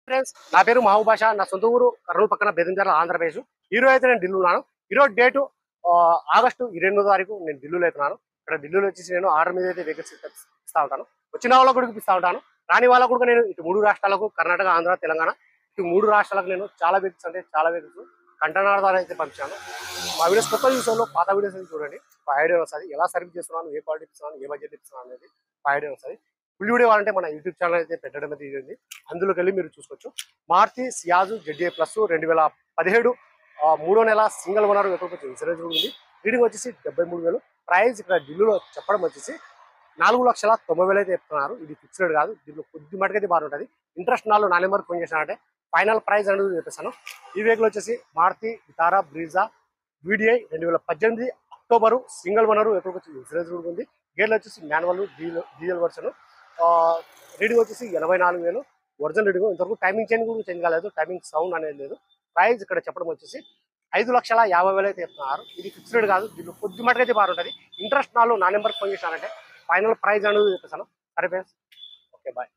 Friends, నా పేరు మహబూబ్ బాషా. నా సొంత ఊరు కర్నూలు పక్కన బెదంజర్ల, ఆంధ్రప్రదేశ్. ఈరోజు అయితే నేను ఢిల్లీ ఉన్నాను. ఈరోజు డేటు ఆగస్టు 22వ తారీఖు. నేను ఢిల్లీలో అవుతున్నాను. ఇక్కడ ఢిల్లీలో వచ్చేసి నేను ఆర్డర్ మీద అయితే వెహికల్స్ ఇస్తా ఉంటాను. వచ్చిన వాళ్ళకు కూడా ఇస్తా ఉంటాను, రాని వాళ్ళకు కూడా నేను ఇటు 3 రాష్ట్రాలకు, కర్ణాటక, ఆంధ్ర, తెలంగాణ, ఇటు 3 రాష్ట్రాలకు నేను చాలా వెహికల్స్ కంటైనర్ ద్వారా అయితే పంపించాను. మా వీడియోస్ కొత్త చూసాను, పాత వీడియోస్ అయితే చూడండి. ఐడియా వస్తుంది ఎలా సర్వీస్ చేస్తున్నాను, ఏ క్వాలిటీ ఇస్తున్నాను, ఏ బడ్జెట్ ఇస్తున్నాను అనేది ఐడియా వస్తుంది. ఫుల్ వీడియో అంటే మన యూట్యూబ్ ఛానల్ అయితే పెట్టడం అయితే జరిగింది. అందులోకి వెళ్ళి మీరు చూసుకోవచ్చు. మారుతి సియాజ్ ZA ప్లస్ 2017 3వ నెల సింగిల్ ఓనర్ వెహికల్ ఇన్సూరెన్స్ ఉంది. రీడింగ్ వచ్చేసి 73,000. ప్రైస్ ఇక్కడ ఢిల్లీలో చెప్పడం వచ్చేసి 4,90,000 అయితే చెప్తున్నారు. ఇది ఫిక్స్డ్ కాదు, దీంట్లో కొద్ది మటుకైతే బాగుంటుంది. ఇంట్రెస్ట్ నా నెంబర్ ఫోన్ చేసినారంటే ఫైనల్ ప్రైస్ అనేది చెప్పేస్తాను. ఈ వెహికల్ వచ్చేసి Maruti Vitara Brezza VDI 2018 October single owner vehicle వచ్చి ఇన్సూరెన్స్ ఉంది. గేర్లు వచ్చేసి మాన్యువల్ డీజిల్ వర్షన్. రీడింగ్ వచ్చేసి 84,000 ఒరిజినల్ రీడింగ్. ఇంతవరకు టైమింగ్ చేంజ్ కాలేదు, టైమింగ్ సౌండ్ అనేది లేదు. ప్రైస్ ఇక్కడ చెప్పడం వచ్చేసి 5,50,000 అయితే చెప్తున్నారు. ఇది ఫిక్స్డ్ కాదు, దీంట్లో కొద్ది మటుకైతే బాగుంటుంది. ఇంట్రెస్ట్ నా నెంబర్ ఫోన్ చేశారంటే ఫైనల్ ప్రైస్ అనేది చెప్పేసాను. సరే ఫ్రెండ్స్, ఓకే బాయ్.